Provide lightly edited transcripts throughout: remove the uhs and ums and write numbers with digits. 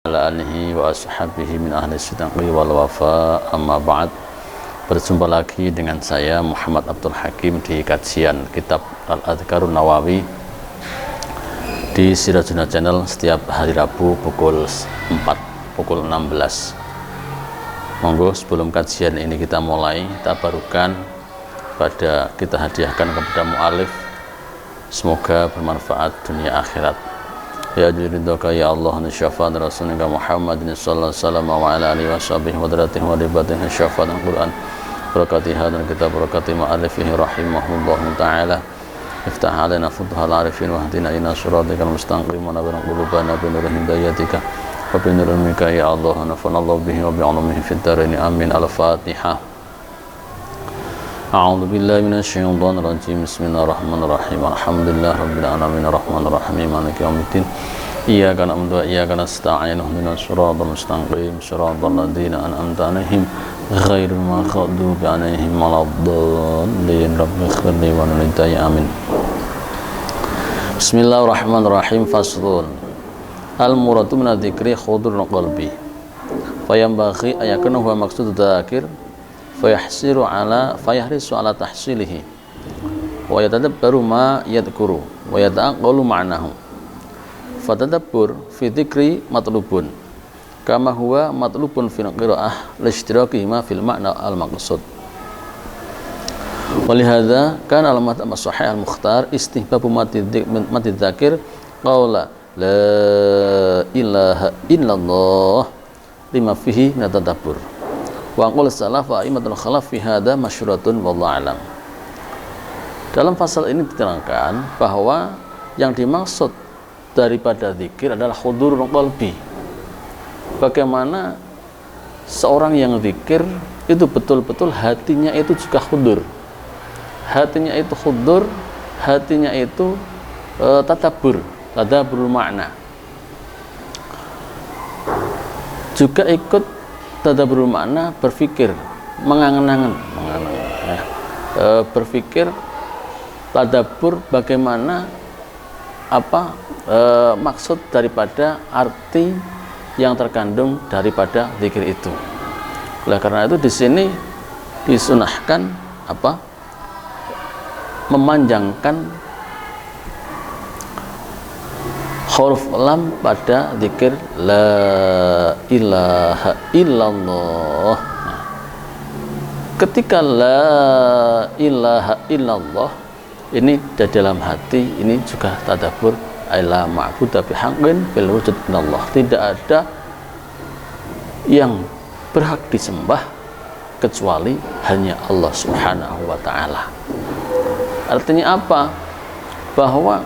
ala alihi wa ashabihi min ahli sidqi wal wafa, amma ba'd. Berjumpa lagi dengan saya Muhammad Abdul Hakim di kajian kitab Al-Adhkarun Nawawi di Sirajuna Channel setiap hari Rabu pukul 4, pukul 16. Monggo sebelum kajian ini kita mulai, tabarukan kita hadiahkan kepada mu'alif, semoga bermanfaat dunia akhirat. Ya jilidaka ya Allah nisyafaat rasulika Muhammadin sallallahu alaihi wasallam wa ala alihi wa sahbihi wa dratih wa dibatih nisyafaat al-Quran barakatiha dan kita barakati ma'alifihi rahimahullahu ta'ala. Iftah alaina futuhal arifin wa hdina ila siratikal mustaqim wa nabina qulubana bi nur hidayatika wa bi nur ilmika ya Allah nafanallahu bihi wa bi 'ulumihi fid darain amin. Al-Fatihah. A'udzu billahi minasyaitonir rajim. Bismillahirrahmanirrahim. Alhamdulillah rabbil alamin arrahmanir rahim maliki yaumiddin. Iyyaka na'budu wa iyyaka nasta'in ihdinas siratal mustaqim siratal ladzina an'amta 'alaihim ghairil maghdubi 'alaihim waladdallin. Rabbi ighfirli wa walidayya amin. Bismillahirrahmanirrahim. Faslun. Al-muradu min adzikri khudurul qalbi. Fayambaghi ayakunu huwa maqsudud dzakir fayahrisu ala tahsilihi wa yatadabbaru ma yadhkuru wa yata'aqqalu ma'nahu. Fatadabbur fi dzikri matlubun kama huwa matlubun fil qiraah lishtirakihima fil ma'na al-maqsud. Walihadza kana al-madhhab as-sahih al-mukhtar istihbabu mati dzakir qawla la ilaha illallah lima fihi min tadabbur. Wa qul salaf wa aimatul khalaf fi hadza masyhuratun wallahu alam. Dalam pasal ini diterangkan bahwa yang dimaksud daripada zikir adalah hudurul qalbi. Bagaimana seorang yang zikir itu betul-betul hatinya itu juga hudur. Hatinya itu hudur, hatinya itu tadabbur makna. Juga ikut tadabbur makna, berpikir, mengangan-angan ya. Berpikir, tadabbur bagaimana maksud daripada arti yang terkandung daripada zikir itu. Oleh karena itu di sini disunahkan memanjangkan huruf lam pada zikir la ilaha illallah. Ketika la ilaha illallah ini di dalam hati ini juga tadabbur la ma'budu bihaqqin fil wujud illallah. Tidak ada yang berhak disembah kecuali hanya Allah Subhanahu wa taala. Artinya apa? Bahwa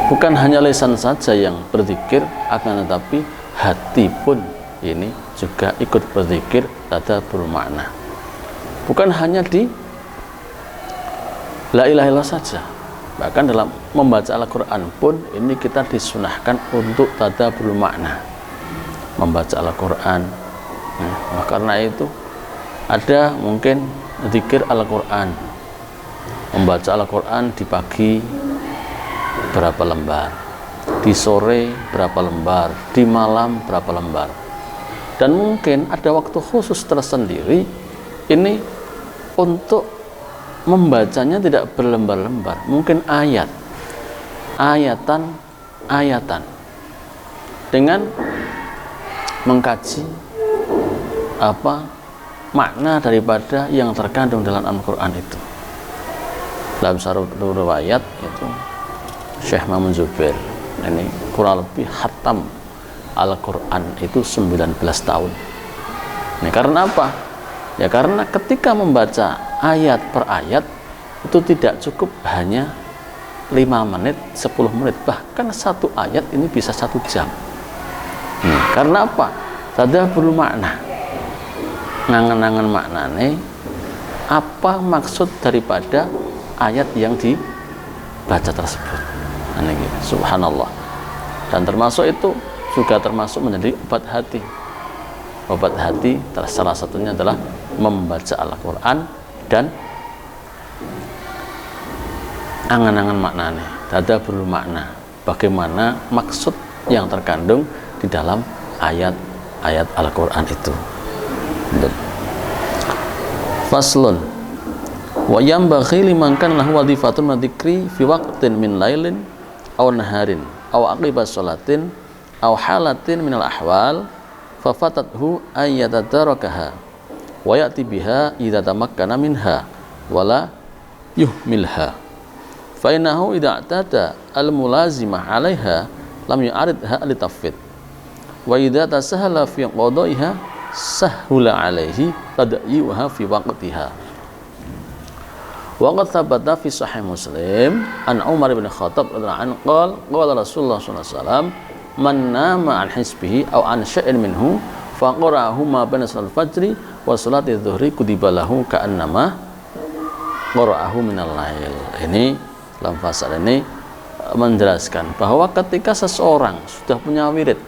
bukan hanya lisan saja yang berzikir, akan tetapi hati pun ini juga ikut berzikir, tadabbur makna. Bukan hanya di la ilaha illallah saja, bahkan dalam membaca Al-Quran pun ini kita disunahkan untuk tadabbur makna, membaca Al-Quran. Karena itu ada mungkin zikir Al-Quran, membaca Al-Quran di pagi berapa lembar, di sore berapa lembar, di malam berapa lembar. Dan mungkin ada waktu khusus tersendiri ini untuk membacanya tidak berlembar-lembar, mungkin ayatan dengan mengkaji makna daripada yang terkandung dalam Al-Quran itu. Dalam satu riwayat itu Syekh Mamun Zubair ini kurang lebih khatam Al-Quran itu 19 tahun. Ini karena apa? Ya karena ketika membaca ayat per ayat itu tidak cukup hanya 5 menit, 10 menit, bahkan satu ayat ini bisa 1 jam. Karena apa? Tadabbur makna, ngangen-ngangen maknane, apa maksud daripada ayat yang dibaca tersebut. Subhanallah. Dan termasuk itu juga termasuk menjadi obat hati. Obat hati salah satunya adalah membaca Al-Quran dan angan-angan maknanya, tadabbur makna, bagaimana maksud yang terkandung di dalam ayat-ayat Al-Quran itu. Faslun wa yambaghi liman kana lahu wadhifatun madzikri fi waqtin min lailin aw naharin aw aqiba sholatin aw halatin minal ahwal fafatathu ayyatadarakaha wa ya'ti biha idza tamakkana minha wala yuhmilha fa innahu idza atada al mulazimah 'alaiha lam yu'aridha li tafwid wa idza tasahala fi qada'iha sahula 'alaihi tadyi'uha fi waqtiha. Wa qad thabata fi sahih Muslim an Umar bin Khattab radhiyallahu anhu qala Rasulullah sallallahu alaihi wasallam man nama an hisbihi aw an syai'in minhu fa qara'ahu ma baina salatil fajri wa salati dhuhri kutiba lahu ka'annama qara'ahu minal lail. Ini dalam pasal ini menjelaskan bahwa ketika seseorang sudah punya wirid,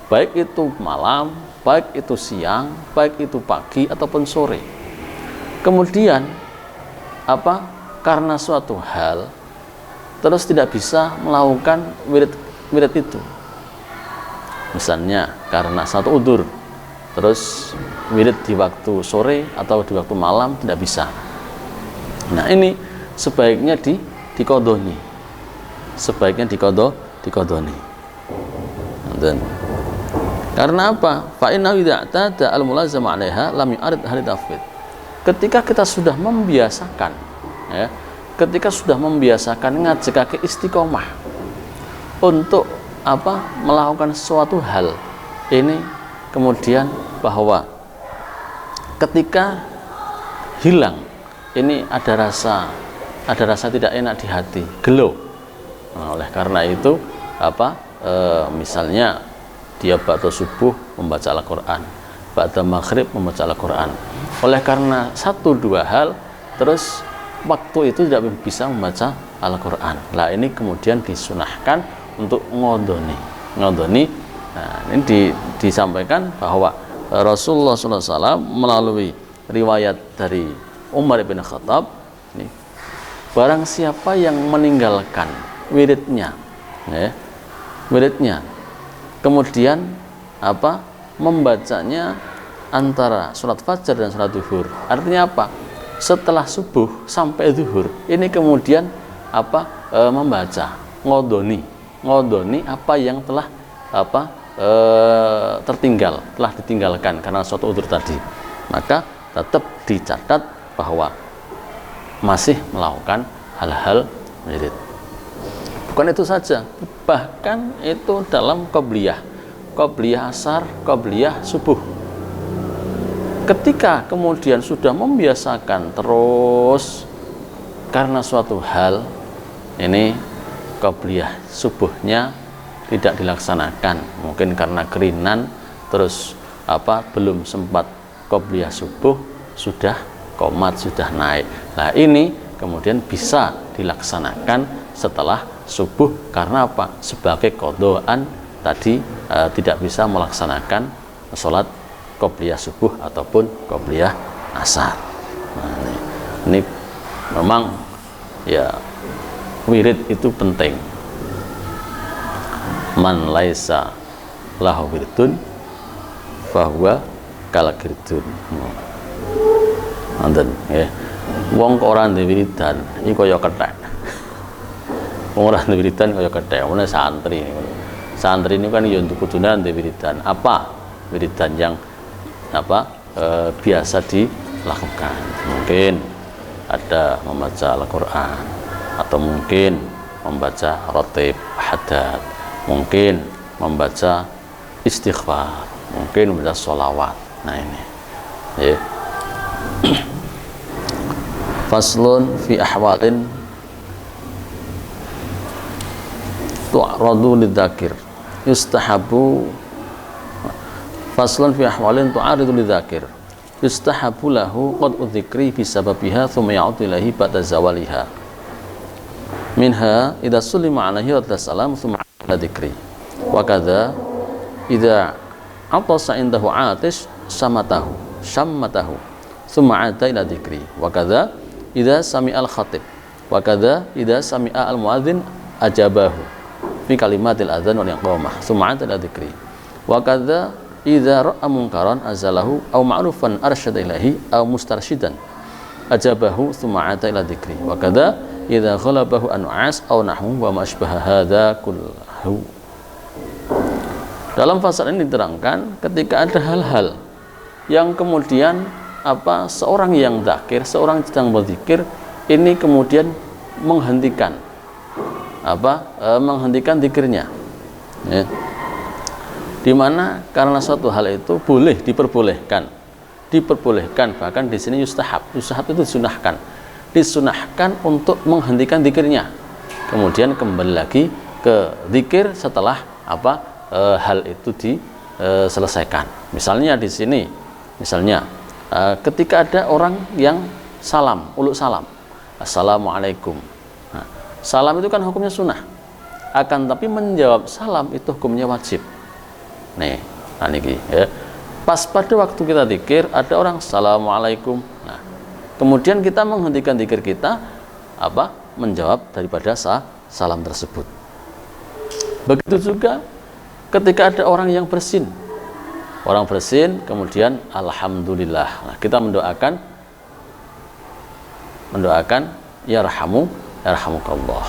baik itu malam, baik itu siang, baik itu pagi ataupun sore, kemudian karena suatu hal terus tidak bisa melakukan wirid itu, misalnya karena satu udzur, terus wirid di waktu sore atau di waktu malam tidak bisa. Nah, ini sebaiknya dikodoni, sebaiknya dikodoni. Dan karena apa? Fa inna idza ta'ata al-mulazama 'alaiha lam yu'arid hal tafwid. Ketika kita sudah membiasakan, ya, ketika sudah membiasakan ngaji kaki istiqomah untuk melakukan suatu hal ini, kemudian bahwa ketika hilang ini ada rasa tidak enak di hati, gelo. Nah, oleh karena itu misalnya dia ba'da subuh membaca Al-Quran, ba'da maghrib membaca Al-Quran, oleh karena satu dua hal terus waktu itu tidak bisa membaca Al-Quran. Nah, ini kemudian disunahkan untuk ngodoni. Nah, ini disampaikan bahwa Rasulullah SAW melalui riwayat dari Umar bin Khattab ini, barang siapa yang meninggalkan wiridnya, ya, wiridnya, kemudian membacanya antara sholat fajar dan sholat zuhur, artinya apa? Setelah subuh sampai zuhur, ini kemudian membaca ngodoni apa yang telah tertinggal, telah ditinggalkan karena suatu udzur tadi, maka tetap dicatat bahwa masih melakukan hal-hal wirid. Bukan itu saja, bahkan itu dalam qobliyah asar, qobliyah subuh. Ketika kemudian sudah membiasakan terus karena suatu hal ini, qobliyah subuhnya tidak dilaksanakan, mungkin karena kerinan, terus belum sempat qobliyah subuh sudah qomat, sudah naik. Nah, ini kemudian bisa dilaksanakan setelah subuh karena apa? Sebagai qadhaan tadi tidak bisa melaksanakan sholat qobliyah subuh ataupun qobliyah asar. Nah, ini memang ya wirid itu penting. Man laisa lahu wiridun fahuwa kalagirdun. Nonton ya. Wong kok ora duwe wiridan iku kaya kethek. Wong ora duwe wiridan kaya kethek, ana santri. Santri ini kan ya kudune duwe wiridan. Apa wiridan yang biasa dilakukan? Mungkin ada membaca Al-Quran, atau mungkin membaca rotib hadat, mungkin membaca istighfar, mungkin membaca sholawat. Nah, ini ya. Faslun fi ahwalin tu'radu lidzakir yustahabu. Faslun fi ahwalin tu'aridu lidzakir yustahabu lahu qad udzikri bisababiha thumma ya'udu ilahi ba'da zawaliha minha idza sulima alaihi wa salam thumma ala dzikri wa kadza idza atasa indahu atish shammatahu thumma ada ila dzikri wa kadza idza sami'al khatib wa kadza idza sami'a al muadzin ajabahu fi kalimatil adzan wal iqamah thumma ada ila dzikri Wa kadza idza ra'a munkaran azalahu aw ma'rufan arsyada ilaihi aw mustarsyidan ajabahu tsumma ata ila dzikri. Wa kadza idza ghalabahu an'as aw nahwu wa ma asbaha hadza kullahu. Dalam pasal ini diterangkan ketika ada hal-hal yang kemudian seorang yang dzakir, seorang sedang berzikir, ini kemudian menghentikan menghentikan zikirnya, ya. Dimana karena suatu hal itu boleh diperbolehkan, bahkan di sini yustahab itu disunahkan untuk menghentikan zikirnya, kemudian kembali lagi ke zikir setelah hal itu diselesaikan. Misalnya di sini, ketika ada orang yang uluk salam, assalamualaikum. Nah, salam itu kan hukumnya sunnah, akan tapi menjawab salam itu hukumnya wajib. Nih, ya. Pas pada waktu kita zikir ada orang assalamualaikum. Nah, kemudian kita menghentikan zikir kita, menjawab daripada salam tersebut. Begitu juga ketika ada orang yang bersin, kemudian alhamdulillah. Nah, kita mendoakan yarhamukallah.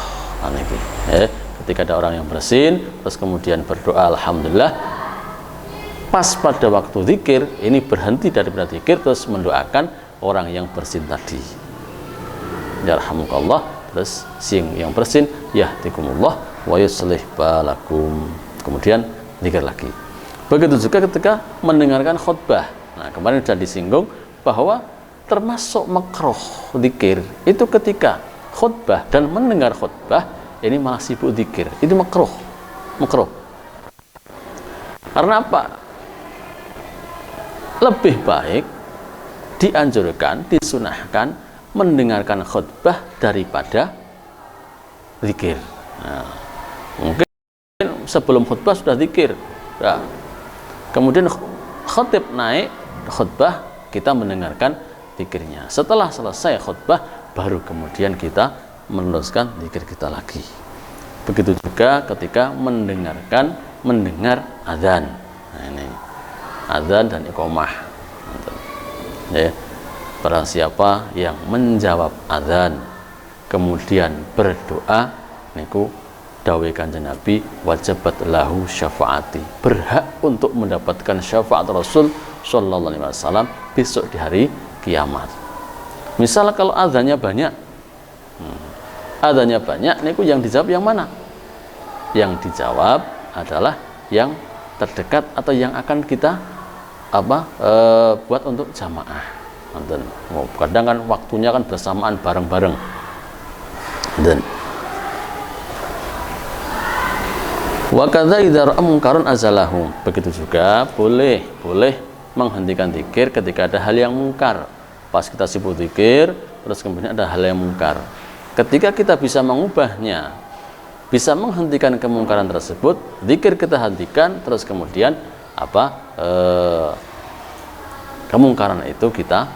Ya, ketika ada orang yang bersin terus kemudian berdoa alhamdulillah, pas pada waktu zikir ini berhenti daripada zikir terus mendoakan orang yang bersin tadi, yarhamukallah, terus yang bersin yahdikumullah wa yuslih balakum, kemudian zikir lagi. Begitu juga ketika mendengarkan khutbah. Nah, kemarin sudah disinggung bahwa termasuk makruh zikir itu ketika khutbah dan mendengar khutbah ini malah sibuk zikir, itu makruh. Karena apa? Lebih baik dianjurkan, disunahkan mendengarkan khutbah daripada zikir. Nah, mungkin sebelum khutbah sudah zikir, nah, kemudian khatib naik khutbah, kita mendengarkan zikirnya. Setelah selesai khutbah baru kemudian kita meneruskan zikir kita lagi. Begitu juga ketika mendengar azan. Nah, ini azan dan iqamah. Ya, barang siapa yang menjawab azan kemudian berdoa, niku dawuh Kanjeng Nabi, wajabat lahu syafaati, berhak untuk mendapatkan syafaat Rasul sallallahu alaihi wasallam besok di hari kiamat. Misal kalau azannya banyak, niku yang dijawab yang mana? Yang dijawab adalah yang terdekat atau yang akan kita buat untuk jamaah. Kadang kan waktunya kan bersamaan bareng-bareng. Dan wa kadza idza ra'a munkaran azalahu. Begitu juga boleh menghentikan zikir ketika ada hal yang mungkar. Pas kita sibuk zikir terus kemudian ada hal yang mungkar. Ketika kita bisa mengubahnya, bisa menghentikan kemungkaran tersebut, zikir kita hentikan, terus kemudian kemungkaran itu kita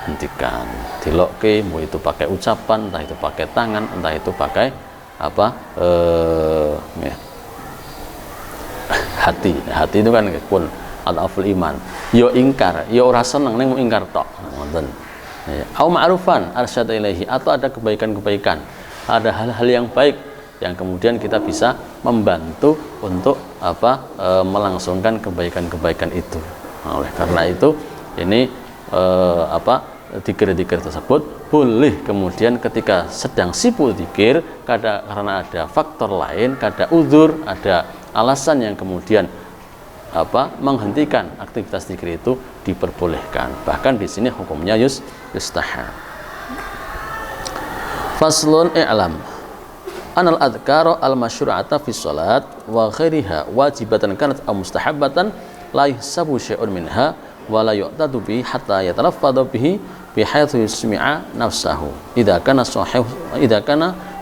hentikan. Dilokke, mau itu pakai ucapan, entah itu pakai tangan, entah itu pakai hati itu kan pun al-aful iman. Yo ingkar, yo ora seneng ning ingkar tok. Ngoten. Au ma'rufan arsyada ilaihi, atau ada kebaikan-kebaikan, ada hal-hal yang baik yang kemudian kita bisa membantu untuk melangsungkan kebaikan-kebaikan itu. Nah, oleh karena itu ini zikir-zikir tersebut boleh kemudian ketika sedang sibuk zikir, karena ada faktor lain, ada uzur, ada alasan yang kemudian menghentikan aktivitas zikir itu diperbolehkan. Bahkan di sini hukumnya yustahab. Faslun i'lam anal adhkara al masyru'ata fi shalat wa ghairiha wajibatan kanat aw mustahabbatan la yuhsabu syai'un minha wa la yu'tadu bihi hatta yatalaffadhu bihi bihaitsu yusmi'a nafsahu idza kana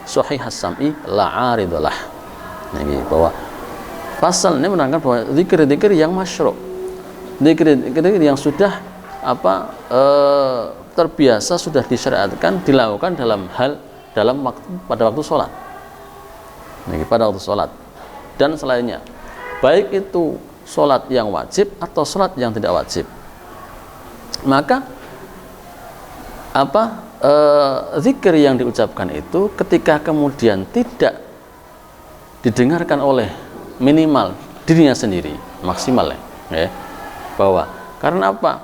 sahih as-sam'i la 'aridalah. Ini bahwa pasal ini menerangkan bahwa zikir-zikir yang masyru', zikir-zikir yang sudah terbiasa, sudah disyariatkan dilakukan pada waktu sholat, pada waktu sholat dan selainnya, baik itu sholat yang wajib atau sholat yang tidak wajib. Maka zikir yang diucapkan itu ketika kemudian tidak didengarkan oleh minimal dirinya sendiri, maksimal ya, bahwa karena apa?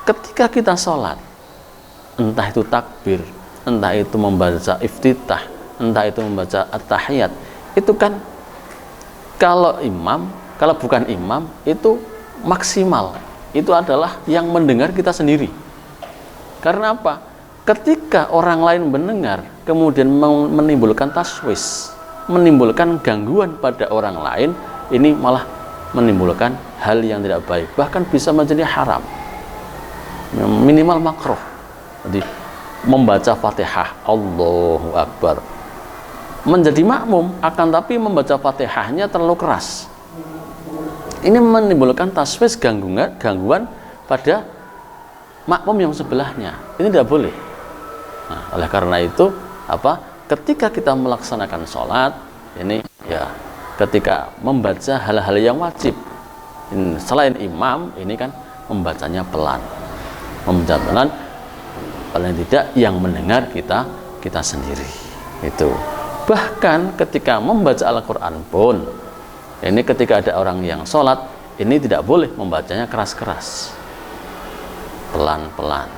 Ketika kita sholat, entah itu takbir, entah itu membaca iftitah, entah itu membaca at-tahiyat, itu kan kalau bukan imam itu maksimal, itu adalah yang mendengar kita sendiri. Karena apa? Ketika orang lain mendengar kemudian menimbulkan taswis, menimbulkan gangguan pada orang lain, ini malah menimbulkan hal yang tidak baik, bahkan bisa menjadi haram, minimal makruh. Jadi membaca Fatihah Allahu Akbar menjadi makmum, akan tapi membaca Fatihahnya terlalu keras, ini menimbulkan taswis, gangguan pada makmum yang sebelahnya. Ini tidak boleh. Nah, oleh karena itu ketika kita melaksanakan sholat ini ya, ketika membaca hal-hal yang wajib selain imam, ini kan membacanya pelan, paling tidak yang mendengar kita sendiri. Itu bahkan ketika membaca Al-Quran pun, ini ketika ada orang yang sholat, ini tidak boleh membacanya keras-keras, pelan-pelan.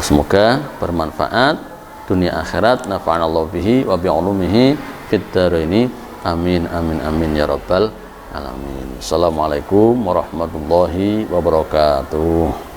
Semoga bermanfaat dunia akhirat. Nafa'anallahu bihi wa bi'ulumihi fid dharaini. Amin amin amin ya rabbal alamin. Assalamualaikum warahmatullahi wabarakatuh.